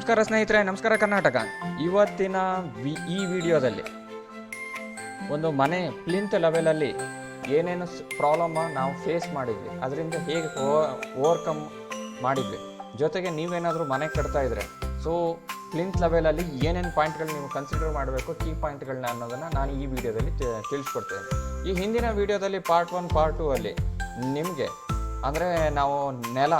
ನಮಸ್ಕಾರ ಸ್ನೇಹಿತರೆ, ನಮಸ್ಕಾರ ಕರ್ನಾಟಕ. ಇವತ್ತಿನ ಈ ವಿಡಿಯೋದಲ್ಲಿ ಒಂದು ಮನೆ ಪ್ಲಿಂತ್ ಲೆವೆಲಲ್ಲಿ ಏನೇನು ಪ್ರಾಬ್ಲಮ್ ನಾವು ಫೇಸ್ ಮಾಡಿದ್ವಿ, ಅದರಿಂದ ಹೇಗೆ ಓವರ್ಕಮ್ ಮಾಡಿದ್ವಿ, ಜೊತೆಗೆ ನೀವೇನಾದರೂ ಮನೆ ಕಟ್ತಾ ಇದ್ರೆ ಸೊ ಪ್ಲಿಂತ್ ಲೆವೆಲಲ್ಲಿ ಏನೇನು ಪಾಯಿಂಟ್ಗಳು ನೀವು ಕನ್ಸಿಡರ್ ಮಾಡಬೇಕು, ಕೀ ಪಾಯಿಂಟ್ಗಳನ್ನ ಅನ್ನೋದನ್ನು ನಾನು ಈ ವಿಡಿಯೋದಲ್ಲಿ ತಿಳಿಸ್ಕೊಡ್ತೇನೆ. ಈ ಹಿಂದಿನ ವಿಡಿಯೋದಲ್ಲಿ ಪಾರ್ಟ್ 1 ಪಾರ್ಟ್ 2 ಅಲ್ಲಿ ನಿಮಗೆ ಅಂದರೆ ನಾವು ನೆಲ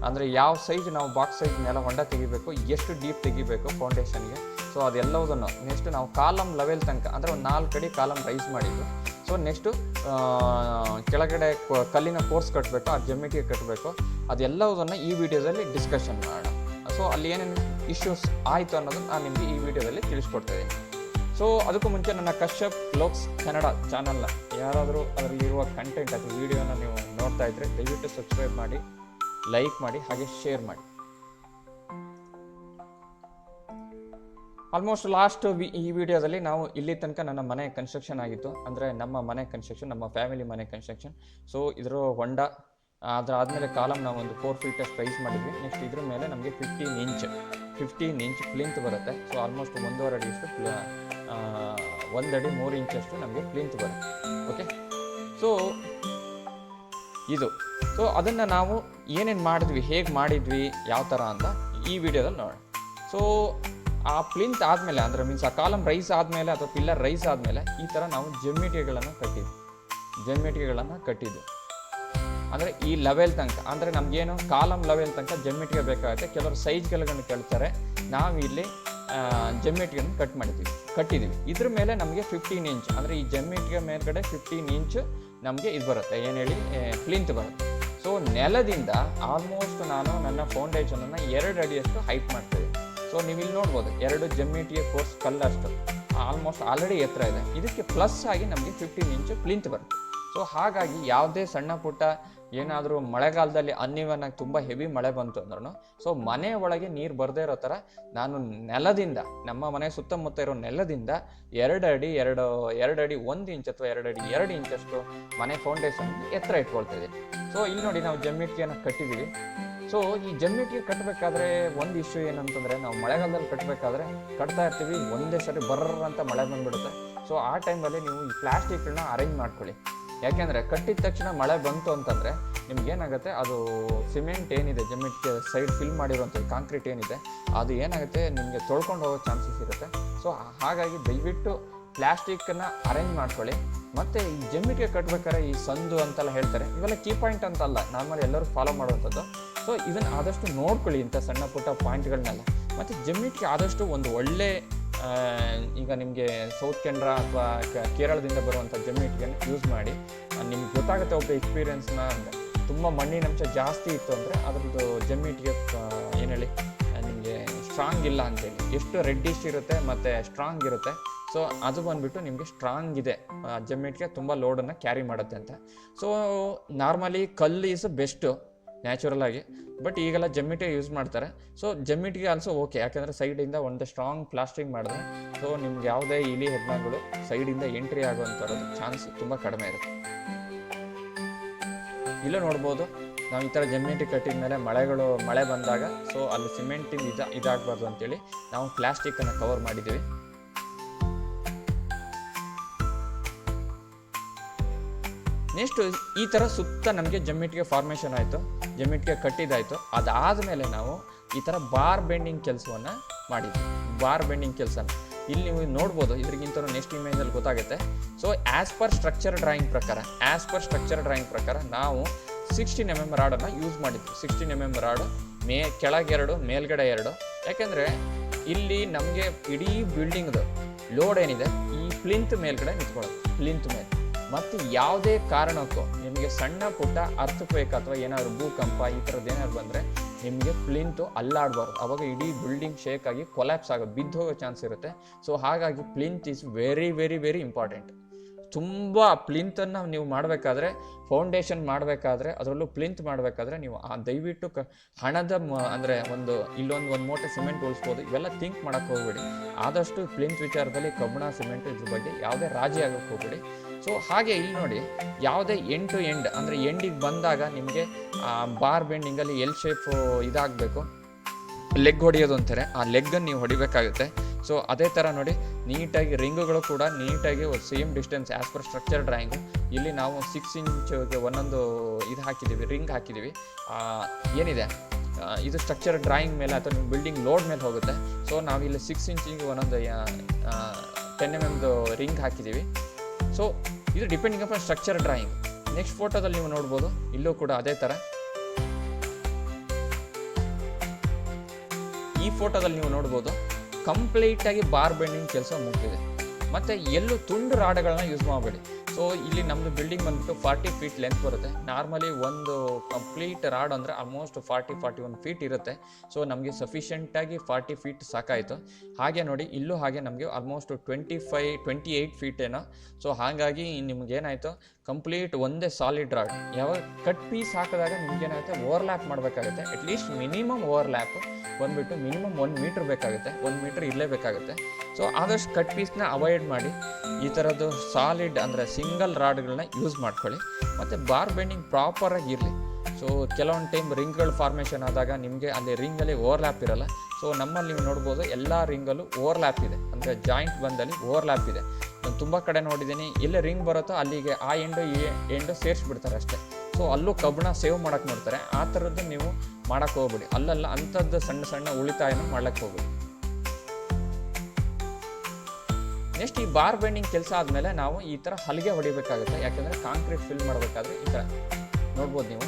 ಅಂದರೆ ಯಾವ ಸೈಜ್ ನಾವು ಬಾಕ್ಸ್ ಸೈಜ್ ನೆಲ ಹೊಂಡ ತೆಗಿಬೇಕು, ಎಷ್ಟು ಡೀಪ್ ತೆಗಿಬೇಕು ಫೌಂಡೇಶನ್ಗೆ, ಸೊ ಅದೆಲ್ಲವುದನ್ನು ನೆಕ್ಸ್ಟ್ ನಾವು ಕಾಲಮ್ ಲೆವೆಲ್ ತನಕ ಅಂದರೆ ಒಂದು 4 ಅಡಿ ಕಾಲಮ್ ರೈಸ್ ಮಾಡಿದ್ವಿ. ಸೊ ನೆಕ್ಸ್ಟು ಕೆಳಗಡೆ ಕಲ್ಲಿನ ಕೋರ್ಸ್ ಕಟ್ಟಬೇಕು, ಆ ಜಮಿಟಿಗೆ ಕಟ್ಟಬೇಕು, ಅದೆಲ್ಲವುದನ್ನು ಈ ವಿಡಿಯೋದಲ್ಲಿ ಡಿಸ್ಕಷನ್ ಮಾಡೋಣ. ಸೊ ಅಲ್ಲಿ ಏನೇನು ಇಶ್ಯೂಸ್ ಆಯಿತು ಅನ್ನೋದನ್ನು ನಾನು ನಿಮಗೆ ಈ ವಿಡಿಯೋದಲ್ಲಿ ತಿಳಿಸ್ಕೊಡ್ತಾಯಿದ್ದೀನಿ. ಸೊ ಅದಕ್ಕೂ ಮುಂಚೆ ನನ್ನ ಕಶ್ಯಪ್ ವ್ಲಾಗ್ಸ್ ಕನ್ನಡ ಚಾನಲ್ನ ಯಾರಾದರೂ ಅದರಲ್ಲಿರುವ ಕಂಟೆಂಟ್ ಅಥವಾ ವಿಡಿಯೋನ ನೀವು ನೋಡ್ತಾ ಇದ್ದರೆ ದಯವಿಟ್ಟು ಸಬ್ಸ್ಕ್ರೈಬ್ ಮಾಡಿ, ಲೈಕ್ ಮಾಡಿ, ಹಾಗೆ ಶೇರ್ ಮಾಡಿ. ಆಲ್ಮೋಸ್ಟ್ ಲಾಸ್ಟ್ ಈ ವಿಡಿಯೋದಲ್ಲಿ ನಾವು ಇಲ್ಲಿ ತನಕ ನನ್ನ ಮನೆ ಕನ್ಸ್ಟ್ರಕ್ಷನ್ ಆಗಿತ್ತು, ಅಂದರೆ ನಮ್ಮ ಮನೆ ಕನ್ಸ್ಟ್ರಕ್ಷನ್, ನಮ್ಮ ಫ್ಯಾಮಿಲಿ ಮನೆ ಕನ್ಸ್ಟ್ರಕ್ಷನ್. ಸೊ ಇದರ ಹೊಂಡ ಅದಾದಮೇಲೆ ಕಾಲಮ್ ನಾವು ಒಂದು 4 ಫೀಟ್ ಅಷ್ಟು ರೈಸ್ ಮಾಡಿದ್ವಿ. ನೆಕ್ಸ್ಟ್ ಇದ್ರ ಮೇಲೆ ನಮಗೆ 15 ಇಂಚ್ ಪ್ಲಿಂತ್ ಬರುತ್ತೆ. ಸೊ ಆಲ್ಮೋಸ್ಟ್ 1.5 ಅಡಿಯಷ್ಟು 1 ಅಡಿ 3 ಇಂಚಷ್ಟು ನಮಗೆ ಪ್ಲಿಂತ್ ಬರುತ್ತೆ. ಓಕೆ, ಸೊ ಇದು ಅದನ್ನು ನಾವು ಏನೇನು ಮಾಡಿದ್ವಿ, ಹೇಗೆ ಮಾಡಿದ್ವಿ, ಯಾವ ಥರ ಅಂತ ಈ ವಿಡಿಯೋದಲ್ಲಿ ನೋಡೋಣ. ಸೊ ಆ ಪ್ಲಿಂತ್ ಆದಮೇಲೆ ಅಂದರೆ ಮೀನ್ಸ್ ಆ ಕಾಲಮ್ ರೈಸ್ ಆದಮೇಲೆ ಅಥವಾ ಪಿಲ್ಲರ್ ರೈಸ್ ಆದಮೇಲೆ ಈ ಥರ ನಾವು ಜಮಿಟಿಗೆಗಳನ್ನು ಕಟ್ಟಿದ್ವಿ. ಅಂದರೆ ಈ ಲೆವೆಲ್ ತನಕ, ಅಂದರೆ ನಮಗೇನು ಕಾಲಮ್ ಲೆವೆಲ್ ತನಕ ಜಮಿಟಿಗೆ ಬೇಕಾಗುತ್ತೆ. ಕೆಲವರು ಸೈಜ್ಗಳನ್ನು ಕೇಳ್ತಾರೆ, ನಾವು ಇಲ್ಲಿ ಜಮಿಟಿಗೆಯನ್ನು ಕಟ್ಟಿದ್ದೀವಿ. ಇದ್ರ ಮೇಲೆ ನಮಗೆ 15 ಇಂಚ್ ಅಂದರೆ ಈ ಜಮಿಟಿಗೆ ಮೇಲ್ಗಡೆ 15 ಇಂಚ್ ನಮಗೆ ಇದು ಬರುತ್ತೆ, ಏನು ಹೇಳಿ ಪ್ಲಿಂತ್ ಬರುತ್ತೆ. ಸೊ ನೆಲದಿಂದ ಆಲ್ಮೋಸ್ಟ್ ನಾನು ನನ್ನ ಫೌಂಡೇಶನನ್ನು 2 ಅಡಿಯಷ್ಟು ಹೈಟ್ ಮಾಡ್ತೀವಿ. ಸೊ ನೀವು ಇಲ್ಲಿ ನೋಡ್ಬೋದು 2 ಜಮಿಟಿಯ ಕೋರ್ಸ್ ಕಲ್ಲಷ್ಟು ಆಲ್ಮೋಸ್ಟ್ ಆಲ್ರೆಡಿ ಎತ್ತರ ಇದೆ. ಇದಕ್ಕೆ ಪ್ಲಸ್ ಆಗಿ ನಮಗೆ 15 ಇಂಚ್ ಪ್ಲಿಂತ್ ಬರುತ್ತೆ. ಸೊ ಹಾಗಾಗಿ ಯಾವುದೇ ಸಣ್ಣ ಪುಟ್ಟ ಏನಾದರೂ ಮಳೆಗಾಲದಲ್ಲಿ ಅನ್ನಿವನಾಗಿ ತುಂಬ ಹೆವಿ ಮಳೆ ಬಂತು ಅಂದ್ರೂ ಸೊ ಮನೆ ಒಳಗೆ ನೀರು ಬರದೇ ಇರೋ ಥರ ನಾನು ನೆಲದಿಂದ, ನಮ್ಮ ಮನೆ ಸುತ್ತಮುತ್ತ ಇರೋ ನೆಲದಿಂದ 2 ಅಡಿ 1 ಇಂಚ್ ಅಥವಾ 2 ಅಡಿ 2 ಇಂಚಷ್ಟು ಮನೆ ಫೌಂಡೇಶನ್ ಎತ್ತರ ಇಟ್ಕೊಳ್ತಿದ್ದೀನಿ. ಸೊ ಇಲ್ಲಿ ನೋಡಿ ನಾವು ಜಮಿಟಿಗೆನ ಕಟ್ಟಿದ್ದೀವಿ. ಸೊ ಈ ಜಮಿಟಿಗೆ ಕಟ್ಟಬೇಕಾದ್ರೆ ಒಂದು ಇಶ್ಯೂ ಏನಂತಂದರೆ, ನಾವು ಮಳೆಗಾಲದಲ್ಲಿ ಕಟ್ತಾ ಇರ್ತೀವಿ, ಒಂದೇ ಸರಿ ಬರ್ರಂತ ಮಳೆ ಬಂದುಬಿಡುತ್ತೆ. ಸೊ ಆ ಟೈಮಲ್ಲಿ ನೀವು ಈ ಪ್ಲಾಸ್ಟಿಕ್ಗಳನ್ನ ಅರೇಂಜ್ ಮಾಡ್ಕೊಳ್ಳಿ. ಯಾಕೆಂದರೆ ಕಟ್ಟಿದ ತಕ್ಷಣ ಮಳೆ ಬಂತು ಅಂತಂದರೆ ನಿಮ್ಗೇನಾಗುತ್ತೆ, ಅದು ಸಿಮೆಂಟ್ ಏನಿದೆ ಜಮಿಟಿಗೆ ಸೈಡ್ ಫಿಲ್ ಮಾಡಿರುವಂಥದ್ದು ಕಾಂಕ್ರೀಟ್ ಏನಿದೆ ಅದು ಏನಾಗುತ್ತೆ ನಿಮಗೆ ತೊಳ್ಕೊಂಡು ಹೋಗೋ ಚಾನ್ಸಸ್ ಇರುತ್ತೆ. ಸೊ ಹಾಗಾಗಿ ದಯವಿಟ್ಟು ಪ್ಲಾಸ್ಟಿಕ್ಕನ್ನು ಅರೇಂಜ್ ಮಾಡ್ಕೊಳ್ಳಿ. ಮತ್ತು ಈ ಜಮಿಟಿಗೆ ಕಟ್ಟಬೇಕಾದ್ರೆ ಈ ಸಂದು ಅಂತೆಲ್ಲ ಹೇಳ್ತಾರೆ, ಇವೆಲ್ಲ ಕೀ ಪಾಯಿಂಟ್ ಅಂತಲ್ಲ, ನಾರ್ಮಲ್ ಎಲ್ಲರೂ ಫಾಲೋ ಮಾಡುವಂಥದ್ದು. ಸೊ ಇದನ್ನು ಆದಷ್ಟು ನೋಡ್ಕೊಳ್ಳಿ, ಇಂಥ ಸಣ್ಣ ಪುಟ್ಟ ಪಾಯಿಂಟ್ಗಳನ್ನೆಲ್ಲ. ಮತ್ತು ಜಮಿಟಿಗೆ ಆದಷ್ಟು ಒಂದು ಒಳ್ಳೆ ಈಗ ನಿಮಗೆ ಸೌತ್ ಕೆನರಾ ಅಥವಾ ಕೇರಳದಿಂದ ಬರುವಂಥ ಜಮಿಟಿಗೆಯನ್ನು ಯೂಸ್ ಮಾಡಿ. ನಿಮ್ಗೆ ಗೊತ್ತಾಗುತ್ತೆ ಒಬ್ಬ ಎಕ್ಸ್ಪೀರಿಯನ್ಸ್ನ, ಅಂದರೆ ತುಂಬ ಮಣ್ಣಿನಂಶ ಜಾಸ್ತಿ ಇತ್ತು ಅಂದರೆ ಅದರದ್ದು ಜಮಿಟಿಗೆ ಏನು ಹೇಳಿ ನಿಮಗೆ ಸ್ಟ್ರಾಂಗ್ ಇಲ್ಲ ಅಂತೇಳಿ, ಎಷ್ಟು ರೆಡ್ಡಿಶ್ ಇರುತ್ತೆ ಮತ್ತು ಸ್ಟ್ರಾಂಗ್ ಇರುತ್ತೆ. ಸೊ ಅದು ಬಂದುಬಿಟ್ಟು ನಿಮಗೆ ಸ್ಟ್ರಾಂಗ್ ಇದೆ, ಜಮಿಟಿಗೆ ತುಂಬ ಲೋಡನ್ನು ಕ್ಯಾರಿ ಮಾಡುತ್ತೆ ಅಂತ. ಸೊ ನಾರ್ಮಲಿ ಕಲ್ಲು ಈಸ್ ಬೆಸ್ಟು ನ್ಯಾಚುರಲ್ ಆಗಿ, ಬಟ್ ಈಗೆಲ್ಲ ಜಮಿಟಿಗೆ ಯೂಸ್ ಮಾಡ್ತಾರೆ. ಸೊ ಜಮಿಟಿಗೆ ಆಲ್ಸೋ ಓಕೆ, ಯಾಕೆಂದರೆ ಸೈಡಿಂದ ಒಂದು ಸ್ಟ್ರಾಂಗ್ ಪ್ಲಾಸ್ಟಿಂಗ್ ಮಾಡಿದ್ರೆ ಸೊ ನಿಮ್ಗೆ ಯಾವುದೇ ಇಲಿ ಹೆಗ್ಣಗಳು ಸೈಡಿಂದ ಎಂಟ್ರಿ ಆಗುವಂಥದ್ದು ಚಾನ್ಸ್ ತುಂಬ ಕಡಿಮೆ ಇರುತ್ತೆ. ಇಲ್ಲೂ ನೋಡ್ಬೋದು ನಾವು ಈ ಥರ ಜಮಿಟಿ ಕಟ್ಟಿದ ಮೇಲೆ ಮಳೆ ಬಂದಾಗ ಸೊ ಅಲ್ಲಿ ಸಿಮೆಂಟಿಂದ ಇದಾಗಬಾರ್ದು ಅಂತೇಳಿ ನಾವು ಪ್ಲಾಸ್ಟಿಕ್ಕನ್ನು ಕವರ್ ಮಾಡಿದ್ದೀವಿ. ನೆಕ್ಸ್ಟ್ ಈ ಥರ ಸುತ್ತ ನಮಗೆ ಜಮಿಟಿಗೆ ಫಾರ್ಮೇಷನ್ ಆಯಿತು, ಜಮಿಟಿಗೆ ಕಟ್ಟಿದ್ದಾಯಿತು. ಅದಾದಮೇಲೆ ನಾವು ಈ ಥರ ಬಾರ್ ಬೆಂಡಿಂಗ್ ಕೆಲಸವನ್ನು ಮಾಡಿದ್ವಿ. ಬಾರ್ ಬೆಂಡಿಂಗ್ ಕೆಲಸನ ಇಲ್ಲಿ ನೀವು ನೋಡ್ಬೋದು, ಇದ್ರಿಗಿಂತ ನೆಕ್ಸ್ಟ್ ಇಮೇಜಲ್ಲಿ ಗೊತ್ತಾಗುತ್ತೆ. So as per structure drawing ಪ್ರಕಾರ ನಾವು 16 mm ರಾಡನ್ನು ಯೂಸ್ ಮಾಡಿದ್ವಿ. 16 mm ರಾಡು ಕೆಳಗೆ 2 ಮೇಲ್ಗಡೆ 2. ಯಾಕೆಂದರೆ ಇಲ್ಲಿ ನಮಗೆ ಇಡೀ ಬಿಲ್ಡಿಂಗ್ದು ಲೋಡ್ ಏನಿದೆ ಈ ಪ್ಲಿಂತ್ ಮೇಲ್ಗಡೆ ನಿಂತ್ಕೊಳ್ಳೋದು, ಪ್ಲಿಂತ್ ಮೇಲೆ. ಮತ್ತು ಯಾವುದೇ ಕಾರಣಕ್ಕೂ ನಿಮಗೆ ಸಣ್ಣ ಪುಟ್ಟ ಅರ್ಥಕ್ವೇಕ್ ಅಥವಾ ಏನಾದರೂ ಭೂಕಂಪ ಈ ಥರದ್ದು ಏನಾದ್ರು ಬಂದರೆ ನಿಮಗೆ ಪ್ಲಿಂತು ಅಲ್ಲಾಡಬಾರ್ದು, ಅವಾಗ ಇಡೀ ಬಿಲ್ಡಿಂಗ್ ಶೇಕ್ ಆಗಿ ಕೊಲ್ಯಾಪ್ಸ್ ಆಗೋದು, ಬಿದ್ದು ಹೋಗೋ ಚಾನ್ಸ್ ಇರುತ್ತೆ. ಸೊ ಹಾಗಾಗಿ plinth is very very very important. ತುಂಬ ಪ್ಲಿಂತನ್ನು ನೀವು ಮಾಡಬೇಕಾದ್ರೆ, ಫೌಂಡೇಶನ್ ಮಾಡಬೇಕಾದ್ರೆ, ಅದರಲ್ಲೂ ಪ್ಲಿಂತ್ ಮಾಡಬೇಕಾದ್ರೆ ನೀವು ದಯವಿಟ್ಟು ಹಣದ ಅಂದರೆ ಇಲ್ಲೊಂದು ಮೂಟೆ ಸಿಮೆಂಟ್ ಉಳಿಸ್ಬೋದು, ಇವೆಲ್ಲ ಥಿಂಕ್ ಮಾಡೋಕ್ಕೆ ಹೋಗ್ಬೇಡಿ. ಆದಷ್ಟು ಪ್ಲಿಂತ್ ವಿಚಾರದಲ್ಲಿ ಕಬ್ಬಣ ಸಿಮೆಂಟ್ ಇದ್ರ ಬಗ್ಗೆ ಯಾವುದೇ ರಾಜಿ ಆಗೋಕ್ಕೆ ಹೋಗ್ಬೇಡಿ. ಸೊ ಹಾಗೆ ಇಲ್ಲಿ ನೋಡಿ, ಯಾವುದೇ ಎಂಡ್ ಟು ಎಂಡ್ ಅಂದರೆ ಎಂಡಿಗೆ ಬಂದಾಗ ನಿಮಗೆ ಬಾರ್ ಬೆಂಡಿಂಗಲ್ಲಿ ಎಲ್ ಶೇಪ್ ಇದಾಗಬೇಕು, ಲೆಗ್ ಹೊಡೆಯೋದು ಅಂತಾರೆ, ಆ ಲೆಗ್ಗನ್ನು ನೀವು ಹೊಡಿಬೇಕಾಗುತ್ತೆ. ಸೊ ಅದೇ ಥರ ನೋಡಿ ನೀಟಾಗಿ ರಿಂಗುಗಳು ಕೂಡ ನೀಟಾಗಿ same distance as per structure drawing. ಇಲ್ಲಿ ನಾವು 6 ಇಂಚ್ಗೆ ಒಂದೊಂದು ಇದು ಹಾಕಿದ್ದೀವಿ, ರಿಂಗ್ ಹಾಕಿದ್ದೀವಿ. ಏನಿದೆ ಇದು ಸ್ಟ್ರಕ್ಚರ್ ಡ್ರಾಯಿಂಗ್ ಮೇಲೆ ಅಥವಾ ನಿಮ್ಮ ಬಿಲ್ಡಿಂಗ್ ಲೋಡ್ ಮೇಲೆ ಹೋಗುತ್ತೆ. ಸೊ ನಾವಿಲ್ಲಿ 6 ಇಂಚಿಗೆ ಒಂದೊಂದು 10 mm ರಿಂಗ್ ಹಾಕಿದ್ದೀವಿ. ಸೊ ಇದು depending upon structure drawing. Next ಫೋಟೋದಲ್ಲಿ ನೀವು ನೋಡ್ಬೋದು, ಇಲ್ಲೂ ಕೂಡ ಅದೇ ಥರ. ಈ ಫೋಟೋದಲ್ಲಿ ನೀವು ನೋಡ್ಬೋದು ಕಂಪ್ಲೀಟಾಗಿ ಬಾರ್ ಬೆಂಡಿಂಗ್ ಕೆಲಸ ಮುಗಿದಿದೆ. ಮತ್ತು ಎಲ್ಲೂ ತುಂಡು ರಾಡ್ಗಳನ್ನ ಯೂಸ್ ಮಾಡಬೇಡಿ. ಸೊ ಇಲ್ಲಿ ನಮ್ಮದು ಬಿಲ್ಡಿಂಗ್ ಬಂದ್ಬಿಟ್ಟು 40 ಫೀಟ್ ಲೆಂತ್ ಬರುತ್ತೆ. ನಾರ್ಮಲಿ ಒಂದು ಕಂಪ್ಲೀಟ್ ರಾಡ್ ಅಂದರೆ ಆಲ್ಮೋಸ್ಟ್ 40-41 ಫೀಟ್ ಇರುತ್ತೆ. ಸೊ ನಮಗೆ ಸಫಿಷಿಯೆಂಟಾಗಿ 40 ಫೀಟ್ ಸಾಕಾಯಿತು. ಹಾಗೆ ನೋಡಿ ಇಲ್ಲೂ ಹಾಗೆ ನಮಗೆ ಆಲ್ಮೋಸ್ಟ್ 25-28 ಫೀಟ್ ಏನೋ. ಸೊ ಹಾಗಾಗಿ ನಿಮಗೇನಾಯಿತು ಕಂಪ್ಲೀಟ್ ಒಂದೇ ಸಾಲಿಡ್ ರಾಡ್. ಯಾವಾಗ ಕಟ್ ಪೀಸ್ ಹಾಕಿದಾಗ ನಿಮಗೇನಾಗುತ್ತೆ ಓವರ್ಲ್ಯಾಪ್ ಮಾಡಬೇಕಾಗುತ್ತೆ. ಅಟ್ಲೀಸ್ಟ್ ಮಿನಿಮಮ್ ಓವರ್ಲ್ಯಾಪ್ ಬಂದುಬಿಟ್ಟು ಮಿನಿಮಮ್ 1 ಮೀಟ್ರ್ ಬೇಕಾಗುತ್ತೆ, 1 ಮೀಟ್ರ್ ಇರಲೇಬೇಕಾಗುತ್ತೆ. ಸೊ ಆದಷ್ಟು ಕಟ್ ಪೀಸ್ನ ಅವಾಯ್ಡ್ ಮಾಡಿ ಈ ಥರದ್ದು ಸಾಲಿಡ್ ಅಂದರೆ ಸಿಂಗಲ್ ರಾಡ್ಗಳನ್ನ ಯೂಸ್ ಮಾಡ್ಕೊಳ್ಳಿ. ಮತ್ತು ಬಾರ್ ಬೆಂಡಿಂಗ್ ಪ್ರಾಪರಾಗಿ ಇರಲಿ. ಸೊ ಕೆಲವೊಂದು ಟೈಮ್ ರಿಂಗ್ಗಳು ಫಾರ್ಮೇಷನ್ ಆದಾಗ ನಿಮಗೆ ಅಲ್ಲಿ ರಿಂಗಲ್ಲಿ ಓವರ್ಲ್ಯಾಪ್ ಇರಲ್ಲ. ಸೊ ನಮ್ಮಲ್ಲಿ ನೀವು ನೋಡ್ಬೋದು ಎಲ್ಲ ರಿಂಗಲ್ಲೂ ಓವರ್ಲ್ಯಾಪ್ ಇದೆ, ಅಂದರೆ ಜಾಯಿಂಟ್ ಬಂದಲ್ಲಿ ಓವರ್ಲ್ಯಾಪ್ ಇದೆ. ನಾನು ತುಂಬ ಕಡೆ ನೋಡಿದ್ದೀನಿ, ಎಲ್ಲೇ ರಿಂಗ್ ಬರುತ್ತೋ ಅಲ್ಲಿಗೆ ಆ ಎಂಡು ಈ ಎಂಡು ಸೇರಿಸ್ಬಿಡ್ತಾರೆ ಅಷ್ಟೇ. ಸೊ ಅಲ್ಲೂ ಕಬ್ಬಣ ಸೇವ್ ಮಾಡೋಕ್ಕೆ ನೋಡ್ತಾರೆ. ಆ ಥರದ್ದು ನೀವು ಮಾಡೋಕ್ಕೆ ಹೋಗ್ಬಿಡಿ. ಅಲ್ಲಲ್ಲ ಅಂಥದ್ದು ಸಣ್ಣ ಸಣ್ಣ ಉಳಿತಾಯನ ಮಾಡ್ಲಿಕ್ಕೆ ಹೋಗ್ಬಿಡಿ. ನೆಕ್ಸ್ಟ್ ಈ ಬಾರ್ ಬೆಂಡಿಂಗ್ ಕೆಲಸ ಆದಮೇಲೆ ನಾವು ಈ ಥರ ಹಲಿಗೆ ಹೊಡಿಬೇಕಾಗುತ್ತೆ. ಯಾಕೆಂದರೆ ಕಾಂಕ್ರೀಟ್ ಫಿಲ್ ಮಾಡಬೇಕಾದ್ರೆ ಈ ಥರ ನೋಡ್ಬೋದು ನೀವು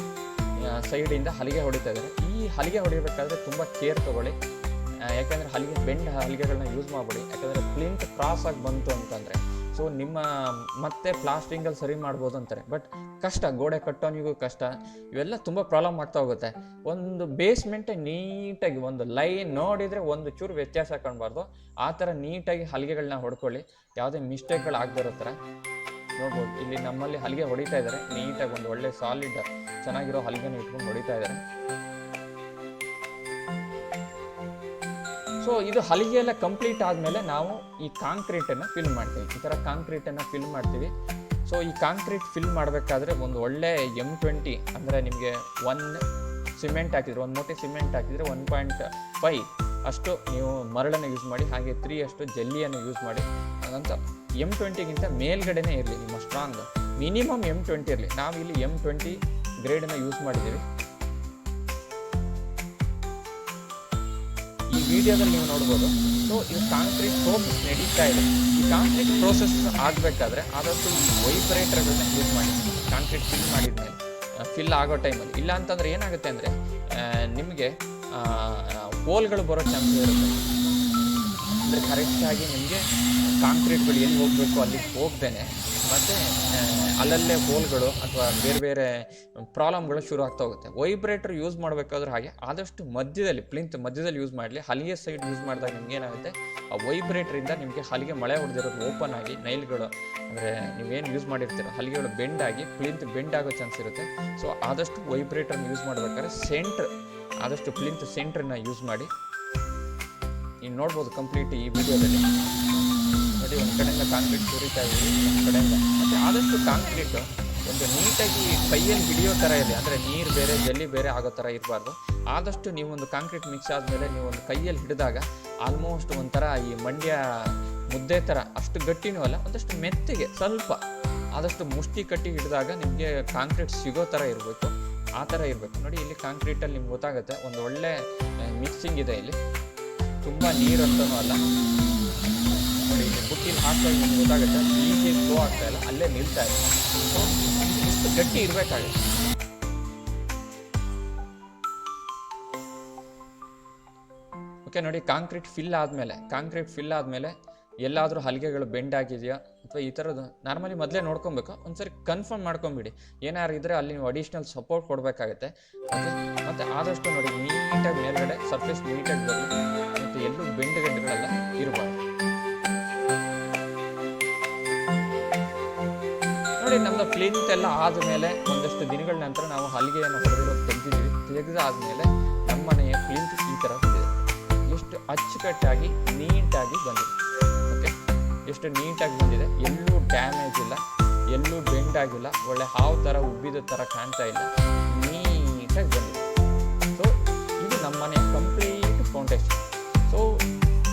ಸೈಡಿಂದ ಹಲಿಗೆ ಹೊಡಿತಾ ಇದ್ದಾರೆ. ಈ ಹಲಿಗೆ ಹೊಡಿಬೇಕಾದ್ರೆ ತುಂಬ ಕೇರ್ ತೊಗೊಳ್ಳಿ. ಯಾಕೆಂದರೆ ಹಲಿಗೆಗಳನ್ನ ಯೂಸ್ ಮಾಡಬೇಡಿ. ಯಾಕೆಂದರೆ ಪ್ಲಿಂತ್ ಕ್ರಾಸ್ ಆಗಿ ಬಂತು ಅಂತಂದರೆ ಸೊ ನಿಮ್ಮ ಮತ್ತೆ ಪ್ಲಾಸ್ಟಿಂಗಲ್ಲಿ ಸರಿ ಮಾಡ್ಬೋದು ಅಂತಾರೆ. ಬಟ್ ಕಷ್ಟ, ಗೋಡೆ ಕಟ್ಟೋನಿಗೂ ಕಷ್ಟ. ಇವೆಲ್ಲ ತುಂಬ ಪ್ರಾಬ್ಲಮ್ ಆಗ್ತಾ ಹೋಗುತ್ತೆ. ಒಂದು ಬೇಸ್ಮೆಂಟ್ ನೀಟಾಗಿ ಒಂದು ಲೈನ್ ನೋಡಿದರೆ ಒಂದು ಚೂರು ವ್ಯತ್ಯಾಸ ಕಾಣಬಾರ್ದು. ಆ ಥರ ನೀಟಾಗಿ ಹಲಿಗೆಗಳನ್ನ ಹೊಡ್ಕೊಳ್ಳಿ, ಯಾವುದೇ ಮಿಸ್ಟೇಕ್ಗಳು ಆಗದಿರೋ ಥರ. ನೋಡ್ಬೋದು ಇಲ್ಲಿ ನಮ್ಮಲ್ಲಿ ಹಲಿಗೆ ಹೊಡಿತಾ ಇದ್ದಾರೆ. ನೀಟಾಗಿ ಒಂದು ಒಳ್ಳೆ ಸಾಲಿಡ್ ಚೆನ್ನಾಗಿರೋ ಹಲಿಗೆನ ಇಟ್ಕೊಂಡು ಹೊಡಿತಾ ಇದ್ದಾರೆ. ಸೊ ಇದು ಹಲಿಗೆ ಎಲ್ಲ ಕಂಪ್ಲೀಟ್ ಆದಮೇಲೆ ನಾವು ಈ ಕಾಂಕ್ರೀಟನ್ನು ಫಿಲ್ ಮಾಡ್ತೀವಿ. ಈ ಥರ ಕಾಂಕ್ರೀಟನ್ನು ಫಿಲ್ ಮಾಡ್ತೀವಿ. ಸೊ ಈ ಕಾಂಕ್ರೀಟ್ ಫಿಲ್ ಮಾಡಬೇಕಾದ್ರೆ ಒಂದು ಒಳ್ಳೆ M20 ಅಂದರೆ ನಿಮಗೆ 1 ಸಿಮೆಂಟ್ ಹಾಕಿದರೆ, 1 ಮೂಟೆ ಸಿಮೆಂಟ್ ಹಾಕಿದರೆ 1.5 ಅಷ್ಟು ನೀವು ಮರಳನ್ನು ಯೂಸ್ ಮಾಡಿ, ಹಾಗೆ 3 ಅಷ್ಟು ಜಲ್ಲಿಯನ್ನು ಯೂಸ್ ಮಾಡಿ. ಹಾಗಂತ M20ಗಿಂತ ಮೇಲ್ಗಡೆನೇ ಇರಲಿ ನಿಮ್ಮ ಸ್ಟ್ರಾಂಗ್. ಮಿನಿಮಮ್ M20 ಇರಲಿ. ನಾವು ಇಲ್ಲಿ M20 ಗ್ರೇಡನ್ನು ಯೂಸ್ ಮಾಡಿದ್ದೀವಿ. ಈ ವಿಡಿಯೋದಲ್ಲಿ ನೀವು ನೋಡ್ಬೋದು. ಸೊ ಇದು ಕಾಂಕ್ರೀಟ್ ಪ್ರೋಸೆಸ್ ನಡೀತಾ ಇದೆ. ಈ ಕಾಂಕ್ರೀಟ್ ಪ್ರೋಸೆಸ್ ಆಗಬೇಕಾದ್ರೆ ಆದಷ್ಟು ಈ ವೈಬ್ರೇಟರ್ಗಳನ್ನ ಯೂಸ್ ಮಾಡಿ ಕಾಂಕ್ರೀಟ್ ಫಿಲ್ ಮಾಡಿದ್ಮೇಲೆ, ಫಿಲ್ ಆಗೋ ಟೈಮಲ್ಲಿ. ಇಲ್ಲ ಅಂತಂದರೆ ಏನಾಗುತ್ತೆ ಅಂದರೆ ನಿಮಗೆ ಹೋಲ್ಗಳು ಬರೋ ಚಾನ್ಸ್ ಇರುತ್ತೆ. ಅಂದರೆ ಕರೆಕ್ಟಾಗಿ ನಿಮಗೆ ಕಾಂಕ್ರೀಟ್ಗಳು ಎಲ್ಲಿ ಹೋಗಬೇಕು ಅಲ್ಲಿಗೆ ಹೋಗ್ದೇನೆ ಮತ್ತು ಅಲ್ಲಲ್ಲೇ ಹೋಲ್ಗಳು ಅಥವಾ ಬೇರೆ ಬೇರೆ ಪ್ರಾಬ್ಲಮ್ಗಳು ಶುರು ಆಗ್ತಾ ಹೋಗುತ್ತೆ. ವೈಬ್ರೇಟರ್ ಯೂಸ್ ಮಾಡಬೇಕಾದ್ರೆ ಹಾಗೆ ಆದಷ್ಟು ಮಧ್ಯದಲ್ಲಿ, ಪ್ಲಿಂತ್ ಮಧ್ಯದಲ್ಲಿ ಯೂಸ್ ಮಾಡಲಿ. ಹಲಿಗೆ ಸೈಡ್ ಯೂಸ್ ಮಾಡಿದಾಗ ನಿಮ್ಗೆ ಏನಾಗುತ್ತೆ, ಆ ವೈಬ್ರೇಟ್ರಿಂದ ನಿಮಗೆ ಹಲಿಗೆ ಮಳೆ ಹೊಡೆದಿರೋದು ಓಪನ್ ಆಗಿ ನೈಲ್ಗಳು ಅಂದರೆ ನೀವೇನು ಯೂಸ್ ಮಾಡಿರ್ತೀರೋ ಹಲಿಗೆಗಳು ಬೆಂಡ್ ಆಗಿ ಪ್ಲಿಂತ್ ಬೆಂಡ್ ಆಗೋ ಚಾನ್ಸ್ ಇರುತ್ತೆ. ಸೊ ಆದಷ್ಟು ವೈಬ್ರೇಟರ್ನ ಯೂಸ್ ಮಾಡಬೇಕಾದ್ರೆ ಆದಷ್ಟು ಪ್ಲಿಂತ್ ಸೆಂಟ್ರನ್ನ ಯೂಸ್ ಮಾಡಿ. ನೀವು ನೋಡ್ಬೋದು ಕಂಪ್ಲೀಟ್ ಈ ವಿಡಿಯೋದಲ್ಲಿ ನೋಡಿ, ಒಂದು ಕಡೆಯಿಂದ ಕಾಂಕ್ರೀಟ್ ಸುರಿತಾ ಇದ್ದೀವಿ, ಒಂದು ಕಡೆಯಿಂದ. ಮತ್ತು ಆದಷ್ಟು ಕಾಂಕ್ರೀಟು ಒಂದು ನೀಟಾಗಿ ಕೈಯಲ್ಲಿ ಹಿಡಿಯೋ ಥರ ಇದೆ, ಅಂದರೆ ನೀರು ಬೇರೆ ಜಲ್ಲಿ ಬೇರೆ ಆಗೋ ಥರ ಇರಬಾರ್ದು. ಆದಷ್ಟು ನೀವೊಂದು ಕಾಂಕ್ರೀಟ್ ಮಿಕ್ಸ್ ಆದಮೇಲೆ ನೀವೊಂದು ಕೈಯಲ್ಲಿ ಹಿಡಿದಾಗ ಆಲ್ಮೋಸ್ಟ್ ಒಂಥರ ಈ ಮಂಡ್ಯ ಮುದ್ದೆ ಥರ ಅಷ್ಟು ಗಟ್ಟಿನೂ ಅಲ್ಲ, ಒಂದಷ್ಟು ಮೆತ್ತಿಗೆ ಸ್ವಲ್ಪ ಆದಷ್ಟು ಮುಷ್ಟಿ ಕಟ್ಟಿ ಹಿಡಿದಾಗ ನಿಮಗೆ ಕಾಂಕ್ರೀಟ್ ಸಿಗೋ ಥರ ಇರಬೇಕು. ಆ ಥರ ಇರಬೇಕು. ನೋಡಿ ಇಲ್ಲಿ ಕಾಂಕ್ರೀಟಲ್ಲಿ ನಿಮ್ಗೆ ಗೊತ್ತಾಗುತ್ತೆ ಒಂದು ಒಳ್ಳೆ ಮಿಕ್ಸಿಂಗ್ ಇದೆ. ಇಲ್ಲಿ ತುಂಬ ನೀರಂತನೂ ಅಲ್ಲ. ನೋಡಿ ಇಲ್ಲಿ ಬುಟ್ಟಿಲಿ ಹಾಕಿ ನಿಮ್ಗೆ ಗೊತ್ತಾಗುತ್ತೆ ಈಜಿ ಫ್ಲೋ ಆಗ್ತಾ ಇಲ್ಲ, ಅಲ್ಲೇ ನಿಲ್ತಾ ಇದೆ. ಸೊ ಇಷ್ಟು ಗಟ್ಟಿ ಇರಬೇಕಾಗುತ್ತೆ. ಓಕೆ ನೋಡಿ, ಕಾಂಕ್ರೀಟ್ ಫಿಲ್ ಆದಮೇಲೆ ಎಲ್ಲಾದರೂ ಹಲಿಗೆಗಳು ಬೆಂಡ್ ಆಗಿದೆಯಾ ಅಥವಾ ಈ ಥರದ್ದು ನಾರ್ಮಲಿ ಮೊದಲೇ ನೋಡ್ಕೊಬೇಕು. ಒಂದ್ಸರಿ ಕನ್ಫರ್ಮ್ ಮಾಡ್ಕೊಂಬಿಡಿ. ಏನಾರು ಇದ್ದರೆ ಅಲ್ಲಿ ನೀವು ಅಡಿಷ್ನಲ್ ಸಪೋರ್ಟ್ ಕೊಡಬೇಕಾಗುತ್ತೆ. ಮತ್ತು ಆದಷ್ಟು ನೋಡಿ ನೀಟಾಗಿ ಮೇಲ್ಗಡೆ ಸರ್ಫೇಸ್ ನೀಟಾಗಿ ಬರಲಿ, ಮತ್ತು ಎಲ್ಲೂ ಬೆಂಡುಗಡ್ಡೆಗಳೆಲ್ಲ ಇರಬಾರ್ದು. ನೋಡಿ ನಮ್ಮದು ಪ್ಲಿಂತ್ ಎಲ್ಲ ಆದಮೇಲೆ ಒಂದಷ್ಟು ದಿನಗಳ ನಂತರ ನಾವು ಹಲಿಗೆಯನ್ನು ಹೊಡೆದಿರೋದು ತೆಗೆದಾದ್ಮೇಲೆ ನಮ್ಮ ಮನೆಯ ಪ್ಲಿಂತ್ ಈ ಥರ ಬಂದಿದೆ. ಎಷ್ಟು ಅಚ್ಚುಕಟ್ಟಾಗಿ ನೀಟಾಗಿ ಬಂದಿದೆ. ಓಕೆ, ಎಷ್ಟು ನೀಟಾಗಿ ಬಂದಿದೆ. ಎಲ್ಲೂ ಡ್ಯಾಮೇಜ್ ಇಲ್ಲ, ಎಲ್ಲೂ ಬೆಂಡ್ ಆಗಿಲ್ಲ, ಒಳ್ಳೆ ಹಾವು ಥರ ಉಬ್ಬಿದ ಥರ ಕಾಣ್ತಾ ಇಲ್ಲ, ನೀಟಾಗಿ ಬಂದಿದೆ. ಸೊ ಇದು ನಮ್ಮ ಮನೆ ಕಂಪ್ಲೀಟ್ ಫೌಂಡೇಶನ್. ಸೊ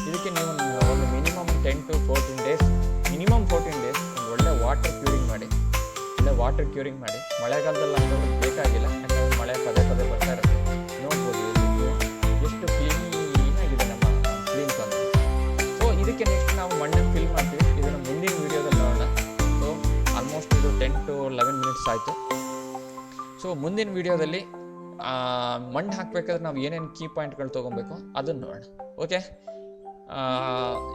ಇದಕ್ಕೆ ನೀವು ಒಂದು ಮಿನಿಮಮ್ 10 to 14 ಡೇಸ್ ಒಂದು ಒಳ್ಳೆ ವಾಟರ್ ಕ್ಯೂರಿಂಗ್ ಮಾಡಿ. ಮಳೆಗಾಲದಲ್ಲಿ ಅಂಥವ್ರಿಗೆ ಬೇಕಾಗಿಲ್ಲ, ಯಾಕಂದರೆ ಮಳೆ ಪದೇ ಬರ್ತಾ ಇರುತ್ತೆ. ನೋಡ್ಬೋದು ಇದು ಎಷ್ಟು ಕ್ಲೀನಾಗಿದೆ ನಮ್ಮ ಕ್ಲೀನ್ ತಂದು. ಸೊ ಇದಕ್ಕೆ ನೆಕ್ಸ್ಟ್ ನಾವು ಮಣ್ಣನ್ನು ಫಿಲ್ ಮಾಡ್ತೀವಿ. ಇದನ್ನು ಮುಂದಿನ ವೀಡಿಯೋದಲ್ಲಿ ನೋಡೋಣ. ಸೊ ಆಲ್ಮೋಸ್ಟ್ ಇದು 10 to 11 ಮಿನಿಟ್ಸ್ ಆಯಿತು. ಸೊ ಮುಂದಿನ ವೀಡಿಯೋದಲ್ಲಿ ಮಣ್ಣು ಹಾಕಬೇಕಾದ್ರೆ ನಾವು ಏನೇನು ಕೀ ಪಾಯಿಂಟ್ಗಳು ತೊಗೊಬೇಕು ಅದನ್ನು ನೋಡೋಣ. ಓಕೆ,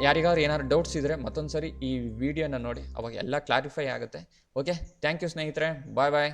ಯಾರಿಗಾದ್ರು ಏನಾದ್ರು ಡೌಟ್ಸ್ ಇದ್ದರೆ ಮತ್ತೊಂದು ಸರಿ ಈ ವಿಡಿಯೋನ ನೋಡಿ, ಅವಾಗ ಎಲ್ಲ ಕ್ಲಾರಿಫೈ ಆಗುತ್ತೆ. ಓಕೆ, ಥ್ಯಾಂಕ್ ಯು ಸ್ನೇಹಿತರೆ, ಬಾಯ್.